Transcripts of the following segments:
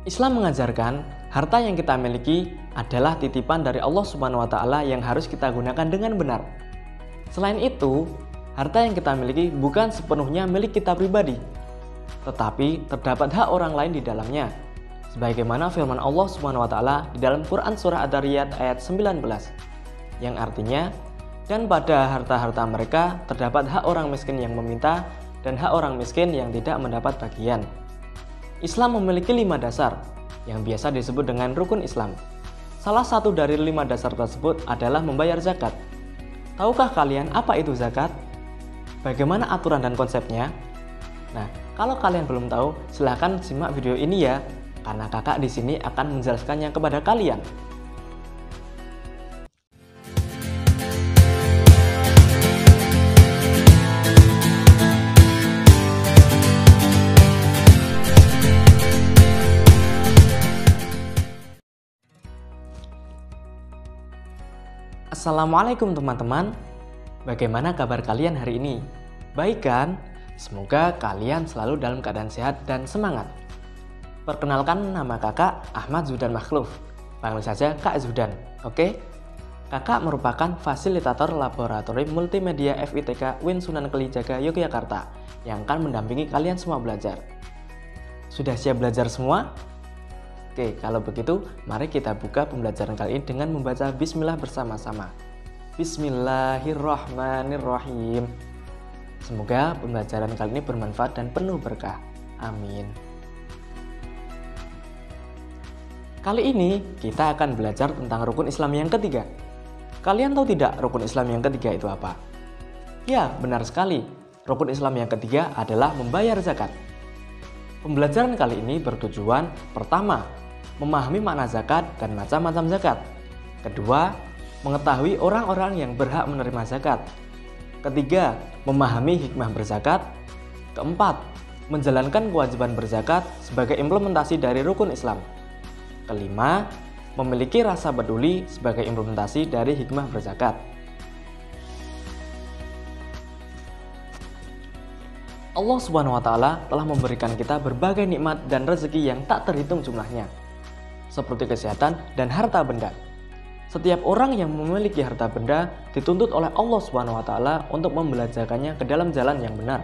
Islam mengajarkan harta yang kita miliki adalah titipan dari Allah Subhanahu wa Ta'ala yang harus kita gunakan dengan benar. Selain itu, harta yang kita miliki bukan sepenuhnya milik kita pribadi, tetapi terdapat hak orang lain di dalamnya. Sebagaimana firman Allah Subhanahu wa Ta'ala di dalam Quran surah Ad-Dariyat ayat 19, yang artinya, dan pada harta-harta mereka terdapat hak orang miskin yang meminta dan hak orang miskin yang tidak mendapat bagian. Islam memiliki 5 dasar yang biasa disebut dengan rukun Islam. Salah satu dari 5 dasar tersebut adalah membayar zakat. Tahukah kalian apa itu zakat? Bagaimana aturan dan konsepnya? Nah, kalau kalian belum tahu, silahkan simak video ini ya, karena kakak di sini akan menjelaskannya kepada kalian. Assalamualaikum teman-teman, bagaimana kabar kalian hari ini? Baik kan? Semoga kalian selalu dalam keadaan sehat dan semangat. Perkenalkan, nama kakak Ahmad Zudan Makhluf, panggil saja Kak Zudan, oke? Kakak merupakan fasilitator laboratorium multimedia FITK UIN Sunan Kalijaga Yogyakarta yang akan mendampingi kalian semua belajar. Sudah siap belajar semua? Oke, kalau begitu, mari kita buka pembelajaran kali ini dengan membaca Bismillah bersama-sama. Bismillahirrahmanirrahim. Semoga pembelajaran kali ini bermanfaat dan penuh berkah. Amin. Kali ini kita akan belajar tentang rukun Islam yang ketiga. Kalian tahu tidak rukun Islam yang ketiga itu apa? Ya, benar sekali. Rukun Islam yang ketiga adalah membayar zakat. Pembelajaran kali ini bertujuan pertama, memahami makna zakat dan macam-macam zakat. Kedua, mengetahui orang-orang yang berhak menerima zakat. Ketiga, memahami hikmah berzakat. Keempat, menjalankan kewajiban berzakat sebagai implementasi dari rukun Islam. Kelima, memiliki rasa peduli sebagai implementasi dari hikmah berzakat. Allah Subhanahu wa Ta'ala telah memberikan kita berbagai nikmat dan rezeki yang tak terhitung jumlahnya, seperti kesehatan dan harta benda. Setiap orang yang memiliki harta benda dituntut oleh Allah Subhanahu wa Ta'ala untuk membelanjakannya ke dalam jalan yang benar.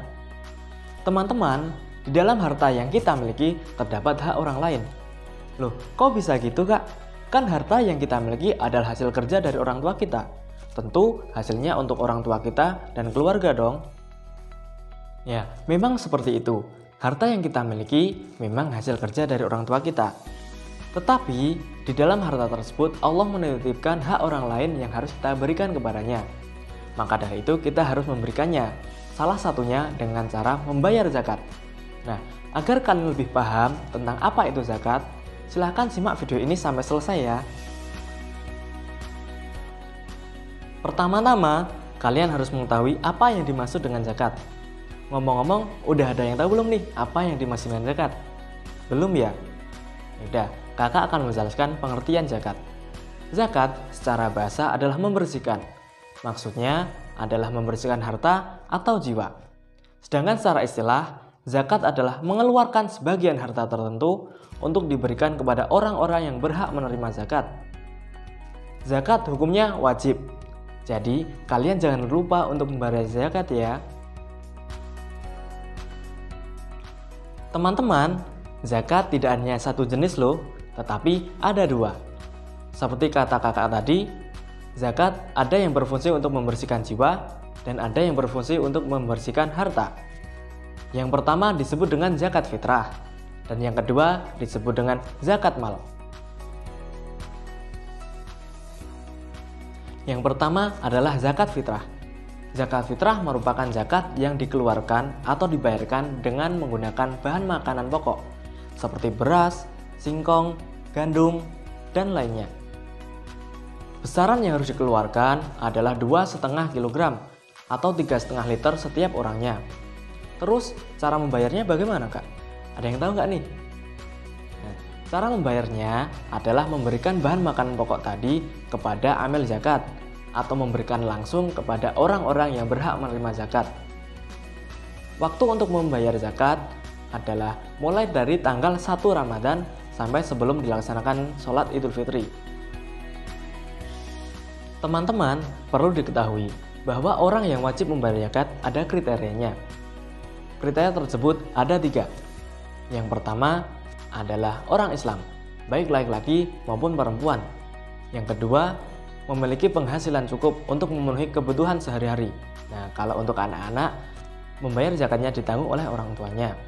Teman-teman, di dalam harta yang kita miliki terdapat hak orang lain. Loh, kok bisa gitu kak? Kan harta yang kita miliki adalah hasil kerja dari orang tua kita. Tentu hasilnya untuk orang tua kita dan keluarga dong. Ya, memang seperti itu. Harta yang kita miliki memang hasil kerja dari orang tua kita. Tetapi, di dalam harta tersebut Allah menitipkan hak orang lain yang harus kita berikan kepadanya. Maka dari itu kita harus memberikannya. Salah satunya dengan cara membayar zakat. Nah, agar kalian lebih paham tentang apa itu zakat, silahkan simak video ini sampai selesai ya. Pertama-tama, kalian harus mengetahui apa yang dimaksud dengan zakat. Ngomong-ngomong, udah ada yang tahu belum nih apa yang dimaksud dengan zakat? Belum ya? Udah, kakak akan menjelaskan pengertian zakat. Zakat secara bahasa adalah membersihkan. Maksudnya adalah membersihkan harta atau jiwa. Sedangkan secara istilah, zakat adalah mengeluarkan sebagian harta tertentu untuk diberikan kepada orang-orang yang berhak menerima zakat. Zakat hukumnya wajib. Jadi, kalian jangan lupa untuk membayar zakat ya. Teman-teman, zakat tidak hanya satu jenis loh, tetapi ada 2. Seperti kata kakak tadi, zakat ada yang berfungsi untuk membersihkan jiwa dan ada yang berfungsi untuk membersihkan harta. Yang pertama disebut dengan zakat fitrah dan yang kedua disebut dengan zakat mal. Yang pertama adalah zakat fitrah. Zakat fitrah merupakan zakat yang dikeluarkan atau dibayarkan dengan menggunakan bahan makanan pokok seperti beras, singkong, gandum, dan lainnya. Besaran yang harus dikeluarkan adalah 2,5 kg atau 3,5 liter setiap orangnya. Terus cara membayarnya bagaimana kak? Ada yang tahu nggak nih? Nah, cara membayarnya adalah memberikan bahan makanan pokok tadi kepada amil zakat atau memberikan langsung kepada orang-orang yang berhak menerima zakat. Waktu untuk membayar zakat adalah mulai dari tanggal 1 Ramadan sampai sebelum dilaksanakan sholat Idul Fitri. Teman-teman, perlu diketahui bahwa orang yang wajib membayar zakat ada kriterianya. Kriteria tersebut ada 3. Yang pertama adalah orang Islam, baik laki-laki maupun perempuan. Yang kedua, memiliki penghasilan cukup untuk memenuhi kebutuhan sehari-hari. Nah, kalau untuk anak-anak, membayar zakatnya ditanggung oleh orang tuanya.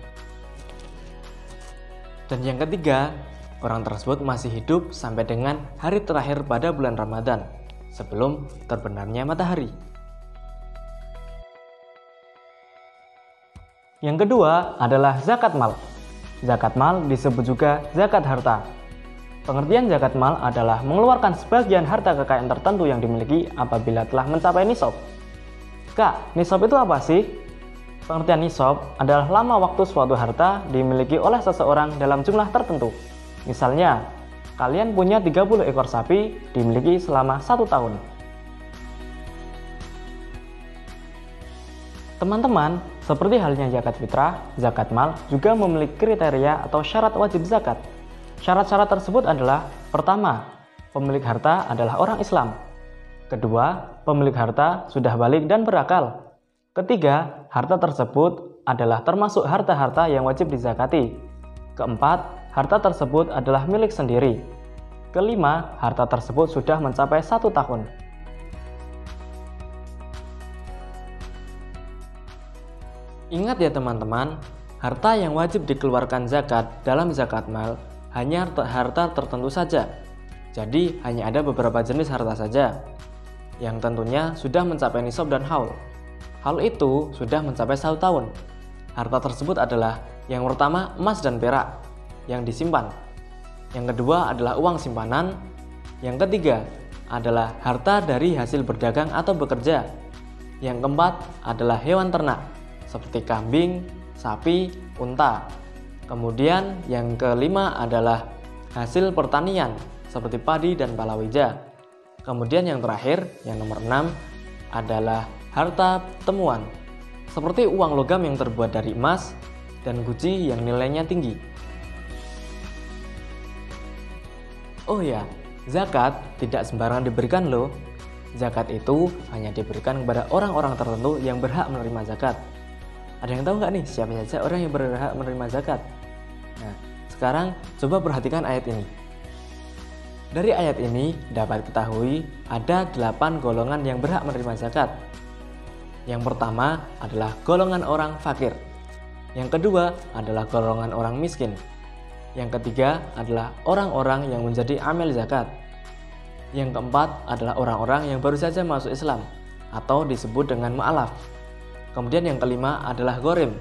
Dan yang ketiga, orang tersebut masih hidup sampai dengan hari terakhir pada bulan Ramadan, sebelum terbenamnya matahari. Yang kedua adalah zakat mal. Zakat mal disebut juga zakat harta. Pengertian zakat mal adalah mengeluarkan sebagian harta kekayaan tertentu yang dimiliki apabila telah mencapai nisab. Kak, nisab itu apa sih? Pengertian nisab adalah lama waktu suatu harta dimiliki oleh seseorang dalam jumlah tertentu. Misalnya, kalian punya 30 ekor sapi dimiliki selama 1 tahun. Teman-teman, seperti halnya zakat fitrah, zakat mal juga memiliki kriteria atau syarat wajib zakat. Syarat-syarat tersebut adalah: pertama, pemilik harta adalah orang Islam. Kedua, pemilik harta sudah balik dan berakal. Ketiga, harta tersebut adalah termasuk harta-harta yang wajib dizakati. Keempat, harta tersebut adalah milik sendiri. Kelima, harta tersebut sudah mencapai 1 tahun. Ingat ya teman-teman, harta yang wajib dikeluarkan zakat dalam zakat mal hanya harta tertentu saja. Jadi hanya ada beberapa jenis harta saja yang tentunya sudah mencapai nisab dan haul. Hal itu sudah mencapai 1 tahun. Harta tersebut adalah yang pertama emas dan perak yang disimpan. Yang kedua adalah uang simpanan. Yang ketiga adalah harta dari hasil berdagang atau bekerja. Yang keempat adalah hewan ternak seperti kambing, sapi, unta. Kemudian yang kelima adalah hasil pertanian seperti padi dan palawija. Kemudian yang terakhir, yang nomor 6 adalah harta temuan seperti uang logam yang terbuat dari emas dan guci yang nilainya tinggi. Oh ya, zakat tidak sembarangan diberikan loh. Zakat itu hanya diberikan kepada orang-orang tertentu yang berhak menerima zakat. Ada yang tahu nggak nih siapa saja orang yang berhak menerima zakat? Nah, sekarang coba perhatikan ayat ini. Dari ayat ini dapat ketahui ada 8 golongan yang berhak menerima zakat. Yang pertama adalah golongan orang fakir. Yang kedua adalah golongan orang miskin. Yang ketiga adalah orang-orang yang menjadi amil zakat. Yang keempat adalah orang-orang yang baru saja masuk Islam atau disebut dengan mu'alaf. Kemudian yang kelima adalah ghorim.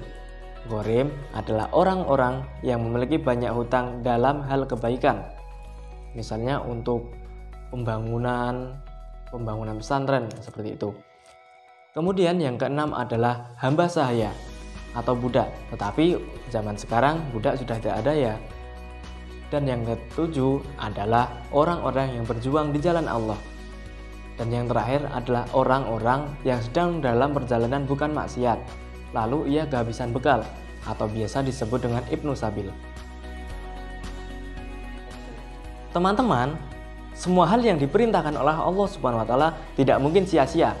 Ghorim adalah orang-orang yang memiliki banyak hutang dalam hal kebaikan. Misalnya untuk pembangunan pesantren seperti itu. Kemudian yang keenam adalah hamba sahaya atau budak. Tetapi zaman sekarang budak sudah tidak ada ya. Dan yang ketujuh adalah orang-orang yang berjuang di jalan Allah. Dan yang terakhir adalah orang-orang yang sedang dalam perjalanan bukan maksiat, lalu ia kehabisan bekal atau biasa disebut dengan Ibnu Sabil. Teman-teman, semua hal yang diperintahkan oleh Allah Subhanahu wa taala tidak mungkin sia-sia.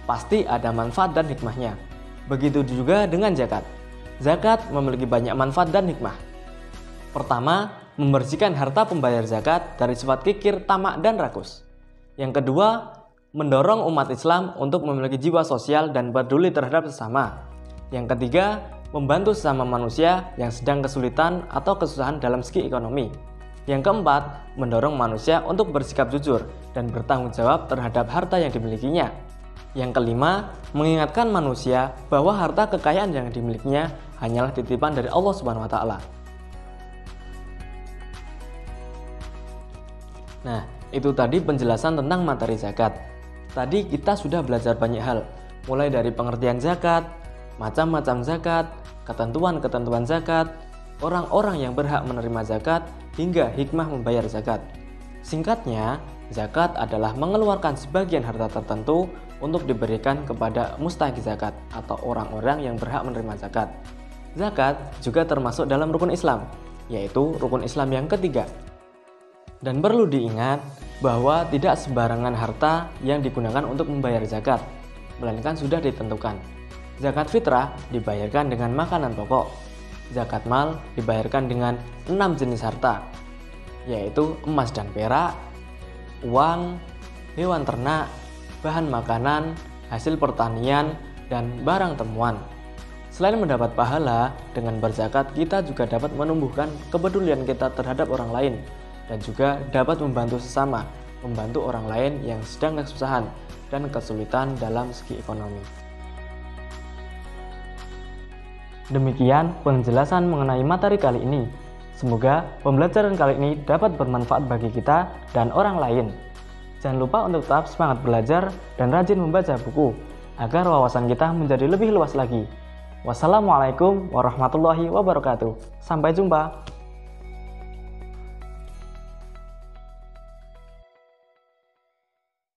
Pasti ada manfaat dan hikmahnya. Begitu juga dengan zakat. Zakat memiliki banyak manfaat dan hikmah. Pertama, membersihkan harta pembayar zakat dari sifat kikir, tamak, dan rakus. Yang kedua, mendorong umat Islam untuk memiliki jiwa sosial dan peduli terhadap sesama. Yang ketiga, membantu sesama manusia yang sedang kesulitan atau kesusahan dalam segi ekonomi. Yang keempat, mendorong manusia untuk bersikap jujur dan bertanggung jawab terhadap harta yang dimilikinya. Yang kelima, mengingatkan manusia bahwa harta kekayaan yang dimilikinya hanyalah titipan dari Allah Subhanahu wa taala. Nah, itu tadi penjelasan tentang materi zakat. Tadi kita sudah belajar banyak hal, mulai dari pengertian zakat, macam-macam zakat, ketentuan-ketentuan zakat, orang-orang yang berhak menerima zakat, hingga hikmah membayar zakat. Singkatnya, zakat adalah mengeluarkan sebagian harta tertentu untuk diberikan kepada mustahik zakat atau orang-orang yang berhak menerima zakat. Zakat juga termasuk dalam rukun Islam, yaitu rukun Islam yang ketiga. Dan perlu diingat bahwa tidak sembarangan harta yang digunakan untuk membayar zakat, melainkan sudah ditentukan. Zakat fitrah dibayarkan dengan makanan pokok. Zakat mal dibayarkan dengan 6 jenis harta, yaitu emas dan perak, uang, hewan ternak, bahan makanan, hasil pertanian, dan barang temuan. Selain mendapat pahala, dengan berzakat kita juga dapat menumbuhkan kepedulian kita terhadap orang lain, dan juga dapat membantu sesama, membantu orang lain yang sedang kesusahan dan kesulitan dalam segi ekonomi. Demikian penjelasan mengenai materi kali ini. Semoga pembelajaran kali ini dapat bermanfaat bagi kita dan orang lain. Jangan lupa untuk tetap semangat belajar dan rajin membaca buku, agar wawasan kita menjadi lebih luas lagi. Wassalamualaikum warahmatullahi wabarakatuh. Sampai jumpa.